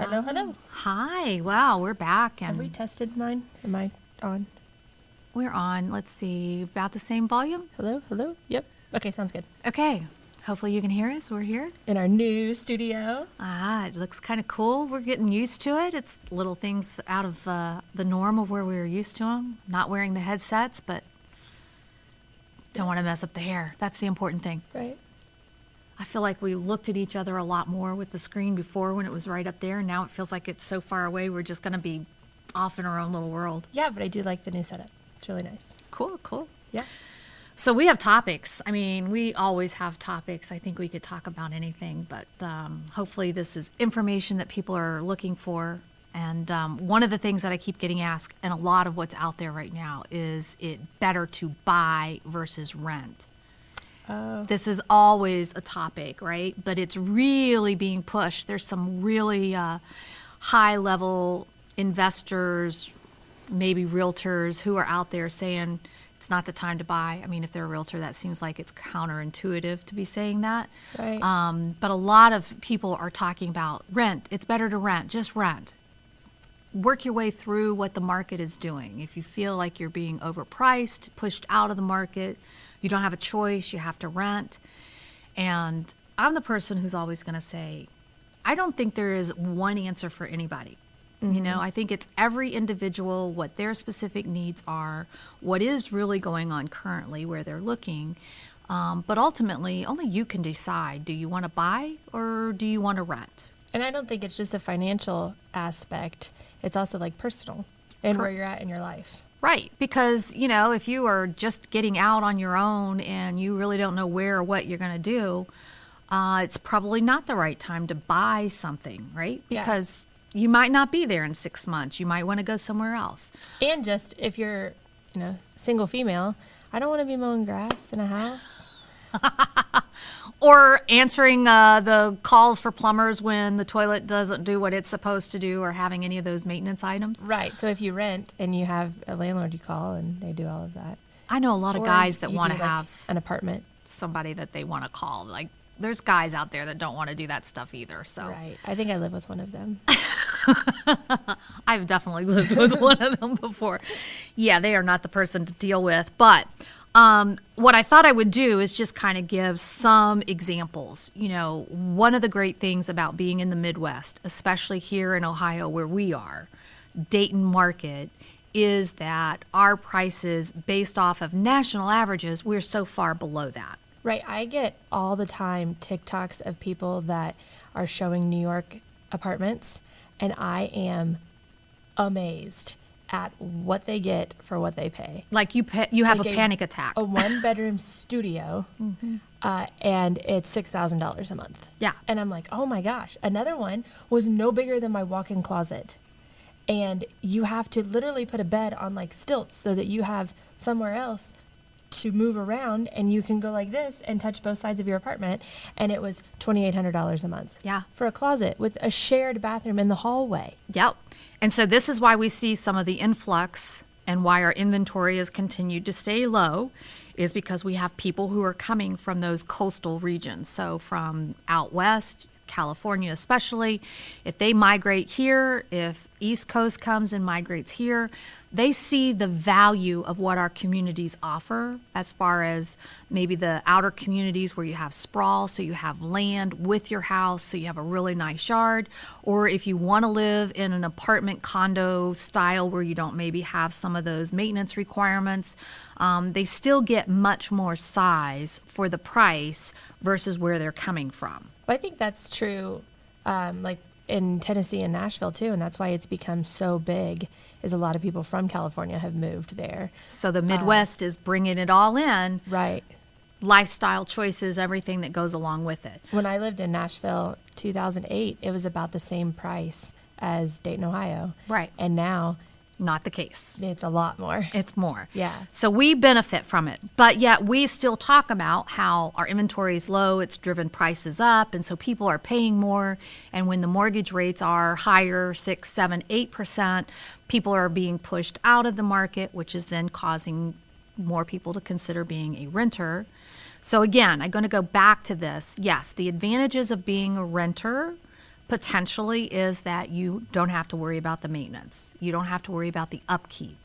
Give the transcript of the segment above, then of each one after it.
Hello, hello. Hi. Wow, we're back. Have we tested mine? Am I on? We're on, let's see, about the same volume? Hello, hello. Yep. Okay, sounds good. Okay. Hopefully you can hear us. We're here. In our new studio. It looks kind of cool. We're getting used to it. It's little things out of the norm of where we were used to them. Not wearing the headsets, but don't want to mess up the hair. That's the important thing. Right. I feel like we looked at each other a lot more with the screen before when it was right up there. Now it feels like it's so far away. We're just going to be off in our own little world. Yeah, but I do like the new setup. It's really nice. Cool, cool. Yeah. So we have topics. I mean, we always have topics. I think we could talk about anything, but hopefully this is information that people are looking for. And one of the things that I keep getting asked, and a lot of what's out there right now, is it better to buy versus rent? Oh. This is always a topic, right? But it's really being pushed. There's some really high-level investors, maybe realtors, who are out there saying it's not the time to buy. I mean, if they're a realtor, that seems like it's counterintuitive to be saying that. Right. But a lot of people are talking about rent. It's better to rent. Just rent. Work your way through what the market is doing. If you feel like you're being overpriced, pushed out of the market, you don't have a choice, you have to rent. And I'm the person who's always going to say, I don't think there is one answer for anybody. You know, I think it's every individual, what their specific needs are, what is really going on currently, where they're looking. But ultimately, only you can decide, do you want to buy or do you want to rent? And I don't think it's just a financial aspect. It's also like personal and where you're at in your life. Right. Because, you know, if you are just getting out on your own and you really don't know where or what you're going to do, it's probably not the right time to buy something, right? Yeah. Because you might not be there in 6 months. You might want to go somewhere else. And just if you're, single female, I don't want to be mowing grass in a house. Or answering the calls for plumbers when the toilet doesn't do what it's supposed to do, or having any of those maintenance items. Right. So if you rent and you have a landlord you call and they do all of that. I know a lot of Or guys that you want to do, like, have an apartment. somebody that they want to call. Like, there's guys out there that don't want to do that stuff either. So Right. I think I live with one of them. I've definitely lived with one of them before. Yeah, they are not the person to deal with. But what I thought I would do is just kind of give some examples. You know, one of the great things about being in the Midwest, especially here in Ohio where we are, Dayton market, is that our prices based off of national averages, we're so far below that. Right. I get all the time TikToks of people that are showing New York apartments, and I am amazed at what they get for what they pay. Like you have Like a panic attack. A one-bedroom studio, and it's $6,000 a month. Yeah. And I'm like, oh my gosh. Another one was no bigger than my walk-in closet. And you have to literally put a bed on like stilts so that you have somewhere else to move around, and you can go like this and touch both sides of your apartment. And it was $2,800 a month. Yeah. For a closet with a shared bathroom in the hallway. Yep. And so this is why we see some of the influx and why our inventory has continued to stay low, is because we have people who are coming from those coastal regions. So from out west, California especially, if they migrate here, if East Coast comes and migrates here, they see the value of what our communities offer, as far as maybe the outer communities where you have sprawl, so you have land with your house, so you have a really nice yard. Or if you want to live in an apartment condo style where you don't maybe have some of those maintenance requirements, they still get much more size for the price versus where they're coming from. I think that's true, like in Tennessee and Nashville too, and that's why it's become so big, is a lot of people from California have moved there. So the Midwest is bringing it all in. Right. Lifestyle choices, everything that goes along with it. When I lived in Nashville, 2008, it was about the same price as Dayton, Ohio. Right. And now Not the case. it's a lot more. It's more. Yeah. So we benefit from it. But yet we still talk about how our inventory is low, it's driven prices up, and so people are paying more. And when the mortgage rates are higher, 6, 7, 8%, people are being pushed out of the market, which is then causing more people to consider being a renter. So again, I'm going to go back to this. Yes, the advantages of being a renter potentially is that you don't have to worry about the maintenance. You don't have to worry about the upkeep.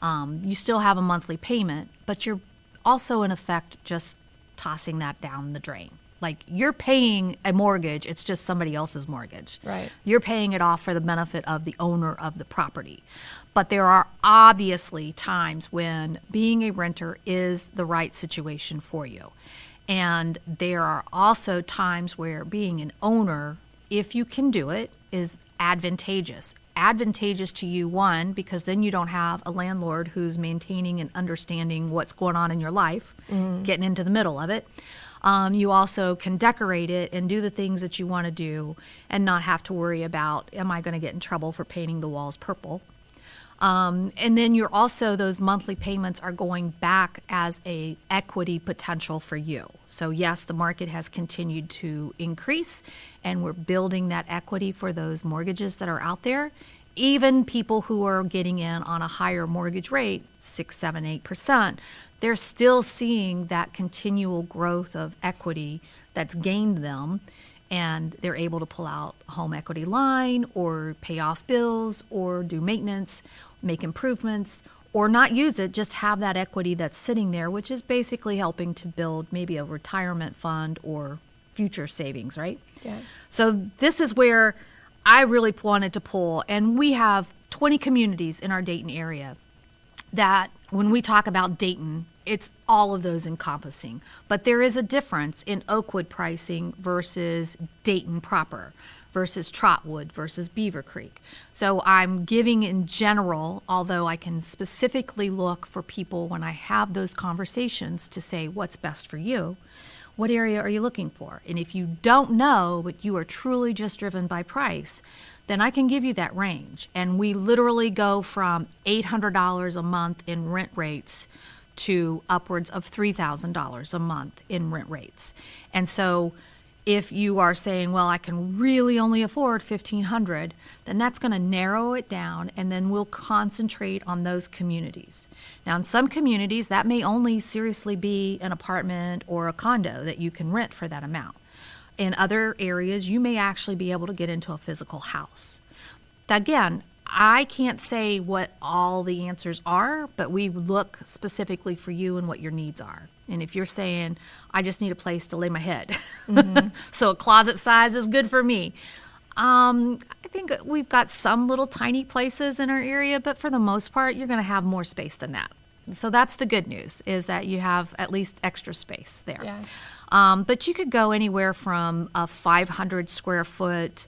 You still have a monthly payment, but you're also in effect just tossing that down the drain. Like, you're paying a mortgage, it's just somebody else's mortgage. Right. You're paying it off for the benefit of the owner of the property. But there are obviously times when being a renter is the right situation for you. And there are also times where being an owner, if you can do it, is advantageous. Advantageous to you, one, because then you don't have a landlord who's maintaining and understanding what's going on in your life, getting into the middle of it. You also can decorate it and do the things that you want to do and not have to worry about, am I going to get in trouble for painting the walls purple? And then you're also, those monthly payments are going back as a equity potential for you. So yes, the market has continued to increase and we're building that equity for those mortgages that are out there. Even people who are getting in on a higher mortgage rate, 6, 7, 8%, they're still seeing that continual growth of equity that's gained them, and they're able to pull out a home equity line or pay off bills or do maintenance, make improvements, or not use it, just have that equity that's sitting there, which is basically helping to build maybe a retirement fund or future savings, right? Yeah. So this is where I really wanted to pull, and we have 20 communities in our Dayton area that when we talk about Dayton, it's all of those encompassing. But there is a difference in Oakwood pricing versus Dayton proper, versus Trotwood, versus Beaver Creek. So I'm giving in general, although I can specifically look for people when I have those conversations to say what's best for you. What area are you looking for? And if you don't know, but you are truly just driven by price, then I can give you that range. And we literally go from $800 a month in rent rates to upwards of $3,000 a month in rent rates. And so if you are saying, well, I can really only afford $1,500, then that's going to narrow it down, and then we'll concentrate on those communities. Now, in some communities, that may only seriously be an apartment or a condo that you can rent for that amount. In other areas, you may actually be able to get into a physical house. Again, I can't say what all the answers are, but we look specifically for you and what your needs are. And if you're saying, I just need a place to lay my head, so a closet size is good for me. I think we've got some little tiny places in our area, but for the most part, you're going to have more space than that. So that's the good news, is that you have at least extra space there. Yeah. But you could go anywhere from a 500 square foot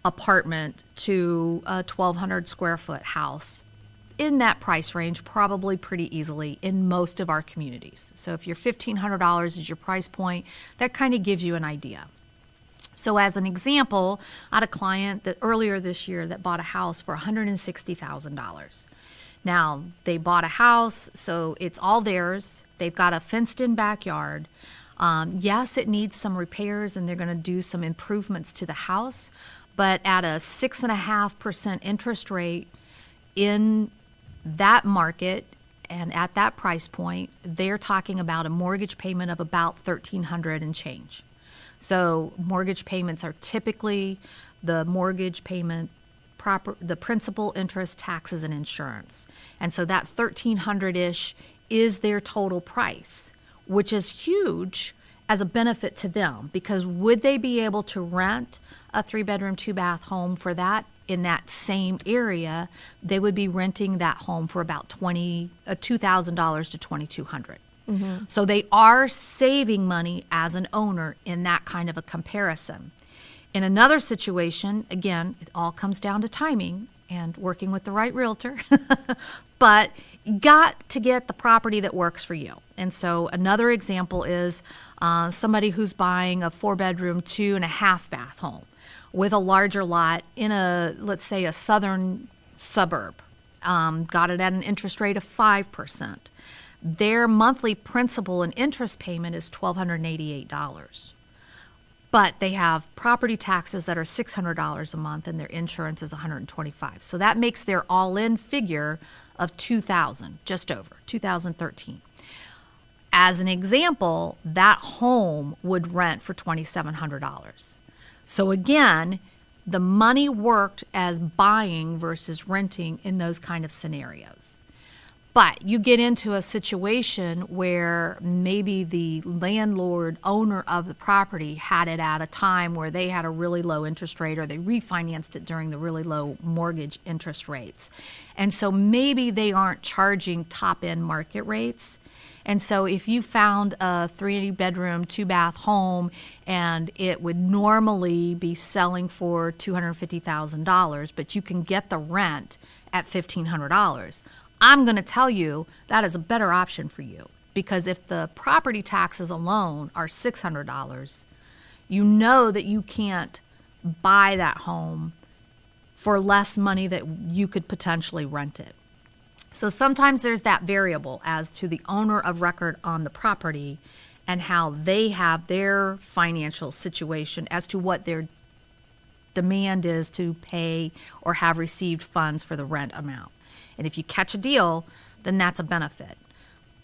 apartment to a 1,200 square foot house in that price range, probably pretty easily in most of our communities. So if your $1,500 is your price point, that kind of gives you an idea. So as an example, I had a client that earlier this year that bought a house for $160,000. Now, they bought a house, so it's all theirs. They've got a fenced-in backyard. Yes, it needs some repairs, and they're going to do some improvements to the house, but at a 6.5% interest rate in that market and at that price point, they're talking about a mortgage payment of about $1,300 and change. So mortgage payments are typically the mortgage payment, the principal, interest, taxes, and insurance. And so that $1,300-ish is their total price, which is huge as a benefit to them, because would they be able to rent a 3-bedroom, 2-bath home for that in that same area? They would be renting that home for about $2,000 to $2,200. So they are saving money as an owner in that kind of a comparison. In another situation, again, it all comes down to timing and working with the right realtor, but you got to get the property that works for you. And so another example is somebody who's buying a 4-bedroom, 2.5-bath home with a larger lot in a, let's say, a southern suburb, got it at an interest rate of 5%. Their monthly principal and interest payment is $1,288. But they have property taxes that are $600 a month, and their insurance is $125. So that makes their all-in figure of $2,000, just over, $2,013. As an example, that home would rent for $2,700. So again, the money worked as buying versus renting in those kind of scenarios. But you get into a situation where maybe the landlord owner of the property had it at a time where they had a really low interest rate, or they refinanced it during the really low mortgage interest rates. And so maybe they aren't charging top end market rates. And so if you found a 3-bedroom, 2-bath home and it would normally be selling for $250,000, but you can get the rent at $1,500, I'm going to tell you that is a better option for you, because if the property taxes alone are $600, you know that you can't buy that home for less money that you could potentially rent it. So sometimes there's that variable as to the owner of record on the property and how they have their financial situation as to what their demand is to pay or have received funds for the rent amount. And if you catch a deal, then that's a benefit.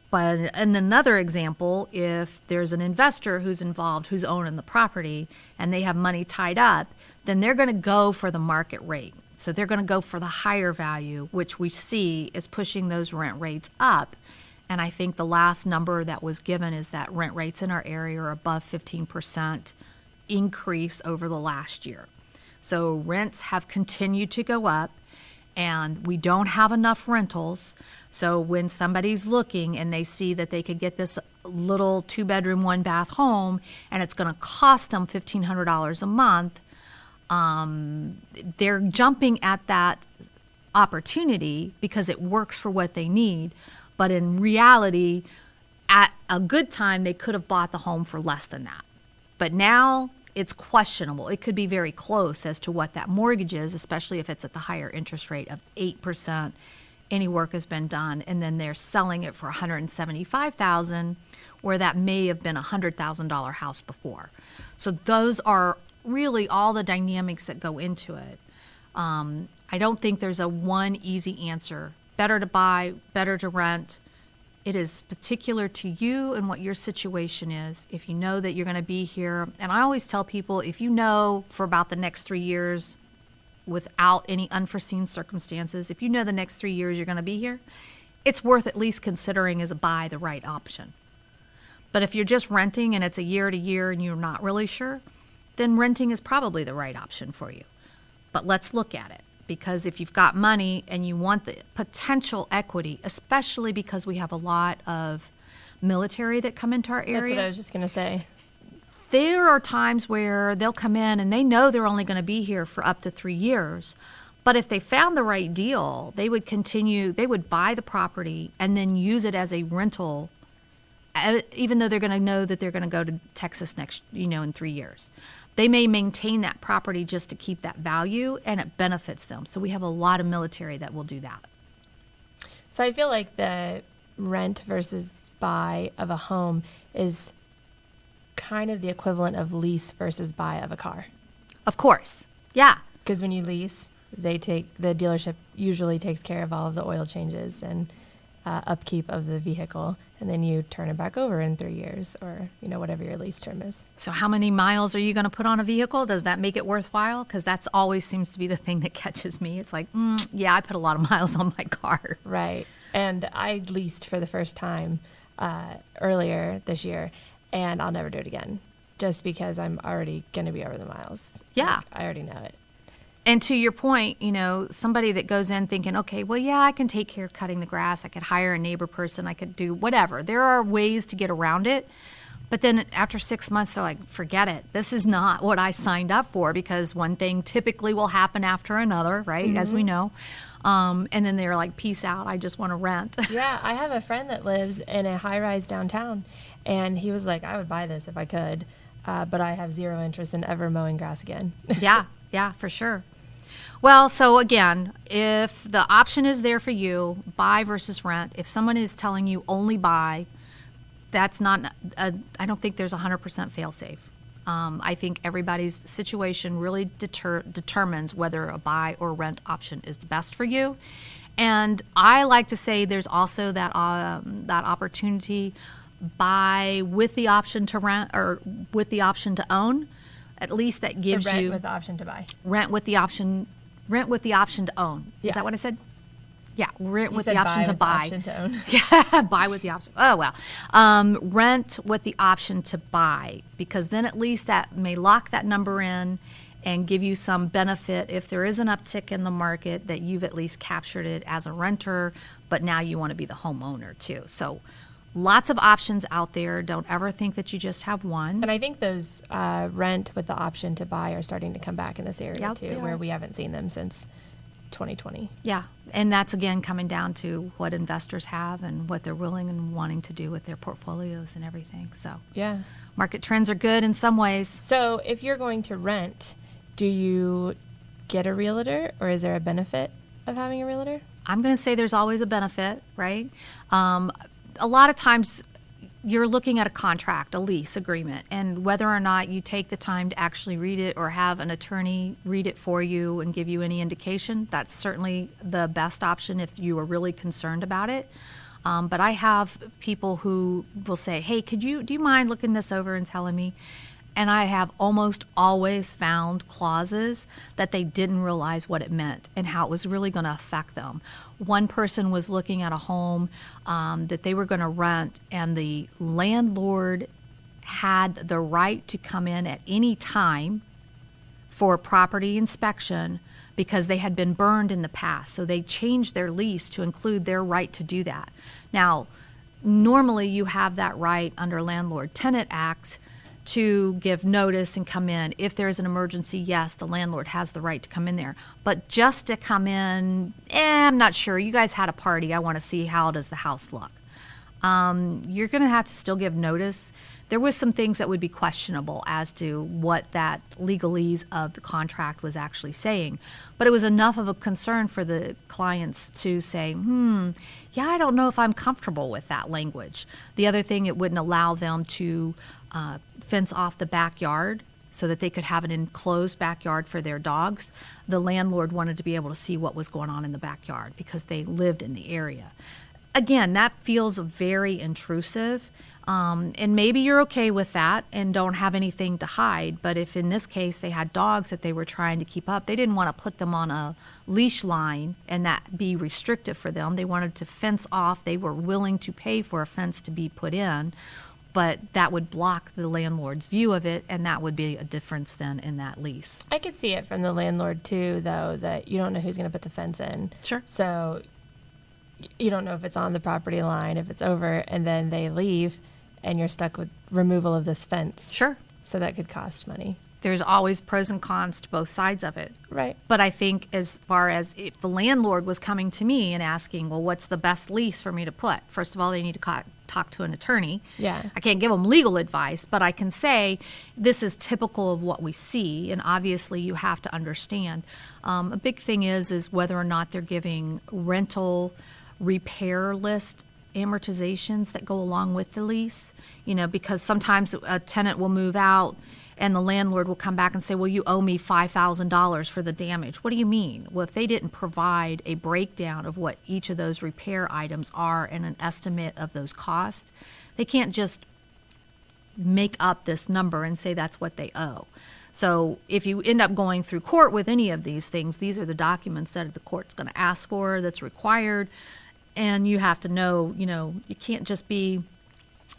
But in another example, if there's an investor who's involved, who's owning the property, and they have money tied up, then they're going to go for the market rate. So they're going to go for the higher value, which we see is pushing those rent rates up. And I think the last number that was given is that rent rates in our area are above 15% increase over the last year. So rents have continued to go up, and we don't have enough rentals. So when somebody's looking and they see that they could get this little 2-bedroom, 1-bath home and it's going to cost them $1,500 a month, they're jumping at that opportunity because it works for what they need. But in reality, at a good time, they could have bought the home for less than that. But now it's questionable. It could be very close as to what that mortgage is, especially if it's at the higher interest rate of 8%. Any work has been done, and then they're selling it for $175,000, where that may have been a $100,000 house before. So those are really all the dynamics that go into it. I don't think there's a one easy answer. Better to buy, better to rent. It is particular to you and what your situation is. If you know that you're going to be here, and I always tell people, if you know for about the next 3 years, without any unforeseen circumstances, if you know the next 3 years you're going to be here, it's worth at least considering as a buy the right option. But if you're just renting and it's a year to year and you're not really sure, then renting is probably the right option for you. But let's look at it, because if you've got money and you want the potential equity, especially because we have a lot of military that come into our area. That's what I was just going to say. There are times where they'll come in and they know they're only going to be here for up to 3 years. But if they found the right deal, they would buy the property and then use it as a rental, even though they're going to know that they're going to go to Texas in 3 years. They may maintain that property just to keep that value, and it benefits them. So we have a lot of military that will do that. So I feel like the rent versus buy of a home is kind of the equivalent of lease versus buy of a car. Of course. Yeah. Because when you lease, the dealership usually takes care of all of the oil changes and upkeep of the vehicle, and then you turn it back over in 3 years, or whatever your lease term is. So how many miles are you going to put on a vehicle? Does that make it worthwhile? Because that's always seems to be the thing that catches me. It's like, yeah, I put a lot of miles on my car. Right. And I leased for the first time earlier this year, and I'll never do it again, just because I'm already going to be over the miles. Yeah. I already know it. And to your point, somebody that goes in thinking, okay, well, yeah, I can take care of cutting the grass. I could hire a neighbor person. I could do whatever. There are ways to get around it. But then after 6 months, they're like, forget it. This is not what I signed up for, because one thing typically will happen after another, right, as we know. And then they're like, peace out. I just want to rent. Yeah, I have a friend that lives in a high-rise downtown, and he was like, I would buy this if I could, but I have zero interest in ever mowing grass again. Yeah, for sure. Well, so again, if the option is there for you, buy versus rent, if someone is telling you only buy, that's not, I don't think there's 100% fail-safe. I think everybody's situation really determines whether a buy or rent option is the best for you. And I like to say there's also that opportunity buy with the option to rent or with the option to own. at least that gives rent you with the option to buy. rent with the option to own. Yeah. Is that what I said? Yeah, rent You with said the option to with the buy. option to own. Yeah, buy with the option. Oh, well. Rent with the option to buy, because then at least that may lock that number in and give you some benefit if there is an uptick in the market, that you've at least captured it as a renter, but now you want to be the homeowner too. So lots of options out there. Don't ever think that you just have one. And I think those rent with the option to buy are starting to come back in this area Yep, too, they where are. we haven't seen them since 2020. Yeah, and that's again coming down to what investors have and what they're willing and wanting to do with their portfolios and everything. So Yeah. market trends are good in some ways. So if you're going to rent, do you get a realtor, or is there a benefit of having a realtor? I'm going to say there's always a benefit, right? A lot of times you're looking at a contract, a lease agreement, and whether or not you take the time to actually read it or have an attorney read it for you and give you any indication, that's certainly the best option if you are really concerned about it. But I have people who will say, hey, do you mind looking this over and telling me? And I have almost always found clauses that they didn't realize what it meant and how it was really going to affect them. One person was looking at a home that they were going to rent, and the landlord had the right to come in at any time for a property inspection because they had been burned in the past. So they changed their lease to include their right to do that. Now, normally you have that right under Landlord-Tenant Act to give notice and come in. If there's an emergency, yes, the landlord has the right to come in there. But just to come in, I'm not sure. You guys had a party. I want to see how does the house look. You're going to have to still give notice. There was some things that would be questionable as to what that legalese of the contract was actually saying. But it was enough of a concern for the clients to say, yeah, I don't know if I'm comfortable with that language. The other thing, it wouldn't allow them to fence off the backyard so that they could have an enclosed backyard for their dogs. The landlord wanted to be able to see what was going on in the backyard because they lived in the area. Again, that feels very intrusive. And maybe you're okay with that and don't have anything to hide. But if in this case they had dogs that they were trying to keep up, they didn't want to put them on a leash line and that be restrictive for them. They wanted to fence off. They were willing to pay for a fence to be put in, but that would block the landlord's view of it, and that would be a difference then in that lease. I could see it from the landlord too, though, that you don't know who's going to put the fence in. Sure. So you don't know if it's on the property line, if it's over, and then they leave, and you're stuck with removal of this fence. Sure. So that could cost money. There's always pros and cons to both sides of it. Right. But I think as far as if the landlord was coming to me and asking, well, what's the best lease for me to put? First of all, they need to talk to an attorney. Yeah. I can't give them legal advice, but I can say this is typical of what we see, and obviously you have to understand. A big thing is whether or not they're giving rental repair list amortizations that go along with the lease, because sometimes a tenant will move out and the landlord will come back and say, well, you owe me $5,000 for the damage. What do you mean? Well, if they didn't provide a breakdown of what each of those repair items are and an estimate of those costs, they can't just make up this number and say that's what they owe. So if you end up going through court with any of these things, these are the documents that the court's going to ask for, that's required. And you have to know, you can't just be,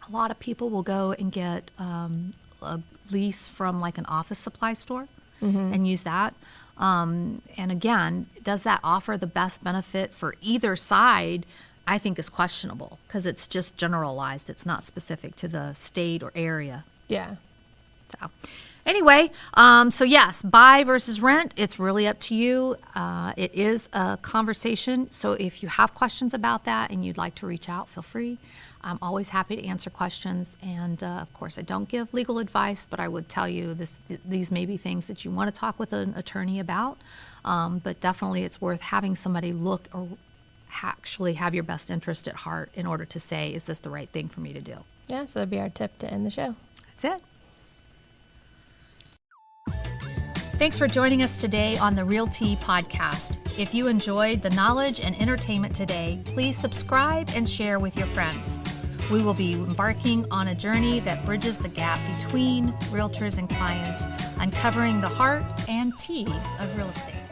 a lot of people will go and get a lease from like an office supply store and use that. And again, does that offer the best benefit for either side? I think is questionable because it's just generalized. It's not specific to the state or area. Yeah. So anyway, so yes, buy versus rent, it's really up to you. It is a conversation. So if you have questions about that and you'd like to reach out, feel free. I'm always happy to answer questions. And of course, I don't give legal advice, but I would tell you these may be things that you want to talk with an attorney about. But definitely it's worth having somebody look or actually have your best interest at heart in order to say, is this the right thing for me to do? Yeah, so that'd be our tip to end the show. That's it. Thanks for joining us today on the Realty Podcast. If you enjoyed the knowledge and entertainment today, please subscribe and share with your friends. We will be embarking on a journey that bridges the gap between realtors and clients, uncovering the heart and tea of real estate.